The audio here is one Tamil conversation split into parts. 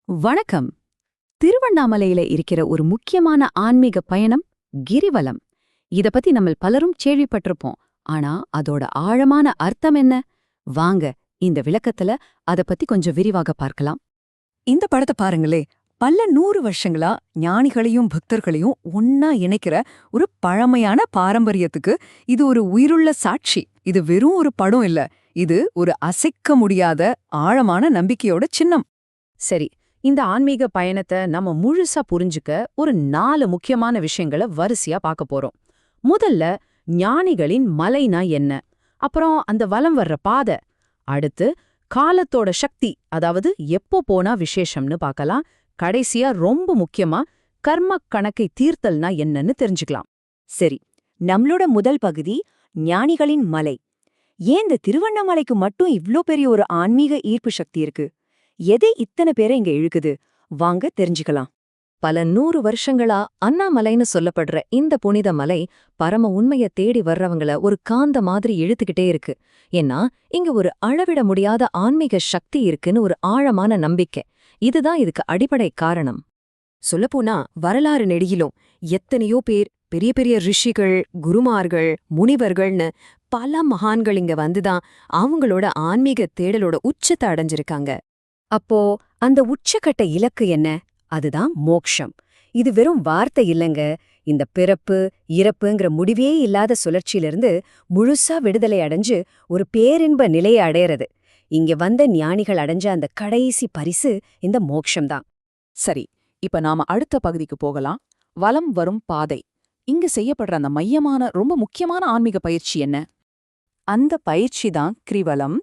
வணக்கம். திருவண்ணாமலையில இருக்கிற ஒரு முக்கியமான ஆன்மீக பயணம் கிரிவலம். இத பத்தி நம்ம பலரும் கேள்விப்பட்டிருப்போம். ஆனா அதோட ஆழமான அர்த்தம் என்ன? வாங்க இந்த விளக்கத்துல அத பத்தி கொஞ்சம் விரிவாக பார்க்கலாம். இந்த படத்தை பாருங்களே, பல 100 வருஷங்களா ஞானிகளையும் பக்தர்களையும் ஒன்னா இணைக்கிற ஒரு பழமையான பாரம்பரியத்துக்கு இது ஒரு உயிருள்ள சாட்சி. இது வெறும் ஒரு படம் இல்ல, இது ஒரு அசைக்க முடியாத ஆழமான நம்பிக்கையோட சின்னம். சரி, இந்த ஆன்மீக பயணத்தை நம்ம முழுசா புரிஞ்சுக்க ஒரு 4 முக்கியமான விஷயங்களை வரிசையா பார்க்க போறோம். முதல்ல ஞானிகளின் மலைனா என்ன, அப்புறம் அந்த வலம் வர்ற பாதை, அடுத்து காலத்தோட சக்தி, அதாவது எப்போ போனா விசேஷம்னு பார்க்கலாம். கடைசியா ரொம்ப முக்கியமா கர்ம கணக்கை தீர்த்தல்னா என்னன்னு தெரிஞ்சுக்கலாம். சரி, நம்மளோட முதல் பகுதி ஞானிகளின் மலை. ஏன் இந்த திருவண்ணாமலைக்கு மட்டும் இவ்ளோ பெரிய ஒரு ஆன்மீக ஈர்ப்பு சக்தி இருக்கு? எதை இத்தனை பேரை இங்க இழுக்குது? வாங்க தெரிஞ்சுக்கலாம். பல 100 வருஷங்களா அண்ணாமலைன்னு சொல்லப்படுற இந்த புனித மலை பரம உண்மைய தேடி வர்றவங்கள ஒரு காந்த மாதிரி இழுத்துக்கிட்டே இருக்கு. ஏன்னா இங்க ஒரு அளவிட முடியாத ஆன்மீக சக்தி இருக்குன்னு ஒரு ஆழமான நம்பிக்கை. இதுதான் இதுக்கு அடிப்படை காரணம். சொல்லப்போனா வரலாறு நெடுகிலும் எத்தனையோ பேர், பெரிய பெரிய ரிஷிகள், குருமார்கள், முனிவர்கள்னு பல மகான்கள் இங்க வந்துதான் அவங்களோட ஆன்மீக தேடலோட உச்சத்தை அடைஞ்சிருக்காங்க. அப்போ அந்த உச்சக்கட்ட இலக்கு என்ன? அதுதான் மோக்ஷம். இது வெறும் வார்த்தை இல்லங்க. இந்த பிறப்பு இறப்புங்கிற முடிவே இல்லாத சுழற்சியிலிருந்து முழுசா விடுதலை அடைஞ்சு ஒரு பேரின்ப நிலையை அடையறது. இங்க வந்த ஞானிகள் அடைஞ்ச அந்த கடைசி பரிசு இந்த மோக்ஷம்தான். சரி, இப்ப நாம அடுத்த பகுதிக்கு போகலாம். வலம் வரும் பாதை. இங்க செய்யப்படுற அந்த மையமான ரொம்ப முக்கியமான ஆன்மீக பயிற்சி என்ன? அந்த பயிற்சி தான் கிரிவலம்.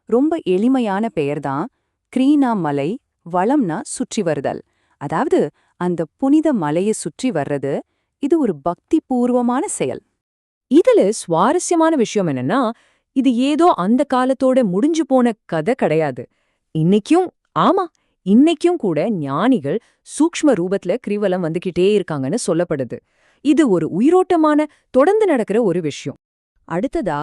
ரொம்ப எளிமையான பெயர்தான். கிரீனா மலை, வளம்னா சுற்றி வருதல். அதாவது அந்த புனித மலையை சுற்றி வர்றது. இது ஒரு பக்தி பூர்வமான செயல். இதுல சுவாரஸ்யமான விஷயம் என்னன்னா, இது ஏதோ அந்த காலத்தோட முடிஞ்சு போன கதை கிடையாது. இன்னைக்கும் கூட ஞானிகள் சூக்ஷ்ம ரூபத்துல கிரிவலம் வந்துகிட்டே இருக்காங்கன்னு சொல்லப்படுது. இது ஒரு உயிரோட்டமான தொடர்ந்து நடக்கிற ஒரு விஷயம். அடுத்ததா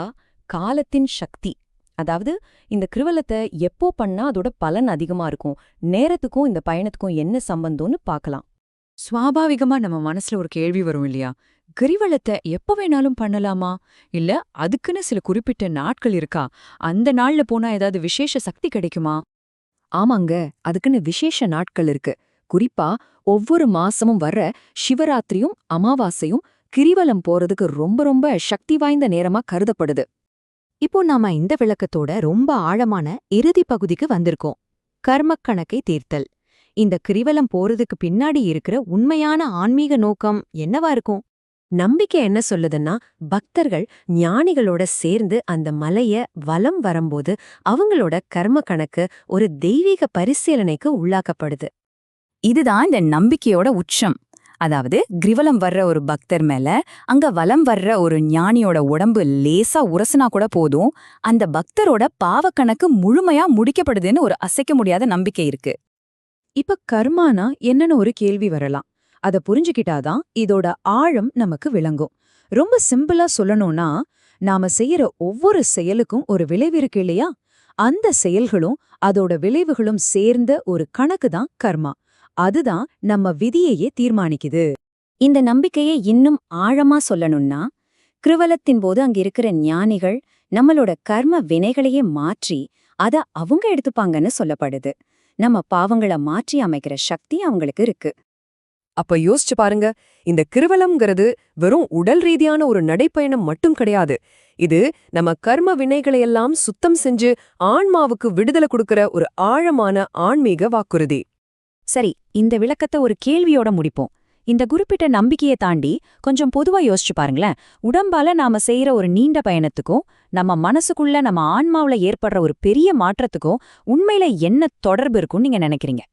காலத்தின் சக்தி. அதாவது இந்த கிரிவலத்தை எப்போ பண்ணா அதோட பலன் அதிகமா இருக்கும், நேரத்துக்கும் இந்த பயணத்துக்கும் என்ன சம்பந்தம்னு பார்க்கலாம். சுவாபாவிகமா நம்ம மனசுல ஒரு கேள்வி வரும் இல்லையா? கிரிவலத்தை எப்ப வேணாலும் பண்ணலாமா? இல்ல அதுக்குன்னு சில குறிப்பிட்ட நாட்கள் இருக்கா? அந்த நாள்ல போனா ஏதாவது விசேஷ சக்தி கிடைக்குமா? ஆமாங்க, அதுக்குன்னு விசேஷ நாட்கள் இருக்கு. குறிப்பா ஒவ்வொரு மாசமும் வர்ற சிவராத்திரியும் அமாவாசையும் கிரிவலம் போறதுக்கு ரொம்ப ரொம்ப சக்தி வாய்ந்த நேரமா கருதப்படுது. இப்போ நாம இந்த விளக்கத்தோட ரொம்ப ஆழமான இறுதி பகுதிக்கு வந்திருக்கோம். கர்மக் கணக்கை தீர்த்தல். இந்த கிரிவலம் போறதுக்கு பின்னாடி இருக்கிற உண்மையான ஆன்மீக நோக்கம் என்னவா இருக்கும்? நம்பிக்கை என்ன சொல்லுதுன்னா, பக்தர்கள் ஞானிகளோட சேர்ந்து அந்த மலைய வலம் வரும்போது அவங்களோட கர்ம கணக்கு ஒரு தெய்வீக பரிசீலனைக்கு உள்ளாக்கப்படுது. இதுதான் இந்த நம்பிக்கையோட உச்சம். அதாவது கிரிவலம் வர்ற ஒரு பக்தர் மேல அங்க வலம் வர்ற ஒரு ஞானியோட உடம்பு லேசா உரசுனா கூட போதும், அந்த பக்தரோட பாவக்கணக்கு முழுமையா முடிக்கப்படுதுன்னு ஒரு அசைக்க முடியாத நம்பிக்கை இருக்கு. இப்ப கர்மானா என்னன்னு ஒரு கேள்வி வரலாம். அத புரிஞ்சுக்கிட்டாதான் இதோட ஆழம் நமக்கு விளங்கும். ரொம்ப சிம்பிளா சொல்லணும்னா, நாம செய்யற ஒவ்வொரு செயலுக்கும் ஒரு விளைவு இருக்கு இல்லையா? அந்த செயல்களும் அதோட விளைவுகளும் சேர்ந்த ஒரு கணக்கு தான் கர்மா. அதுதான் நம்ம விதியையே தீர்மானிக்குது. இந்த நம்பிக்கையை இன்னும் ஆழமா சொல்லணும்னா, கிருவலத்தின் போது அங்க இருக்கிற ஞானிகள் நம்மளோட கர்ம வினைகளையே மாற்றி அத அவங்க எடுத்துப்பாங்கன்னு சொல்லப்படுது. நம்ம பாவங்களை மாற்றி அமைக்கிற சக்தி அவங்களுக்கு இருக்கு. அப்ப யோசிச்சு பாருங்க, இந்த கிருவலம்ங்கிறது வெறும் உடல் ரீதியான ஒரு நடைப்பயணம் மட்டும் கிடையாது. இது நம்ம கர்ம வினைகளையெல்லாம் சுத்தம் செஞ்சு ஆன்மாவுக்கு விடுதலை கொடுக்கிற ஒரு ஆழமான ஆன்மீக வாக்குறுதி. சரி, இந்த விளக்கத்தை ஒரு கேள்வியோட முடிப்போம். இந்த குறிப்பிட்ட நம்பிக்கையை தாண்டி கொஞ்சம் பொதுவா யோசிச்சு பாருங்களேன். உடம்பால நாம செய்யற ஒரு நீண்ட பயணத்துக்கும் நம்ம மனசுக்குள்ள நம்ம ஆன்மாவுல ஏற்படுற ஒரு பெரிய மாற்றத்துக்கும் உண்மையில என்ன தொடர்பு இருக்கும்னு நீங்க நினைக்கிறீங்க?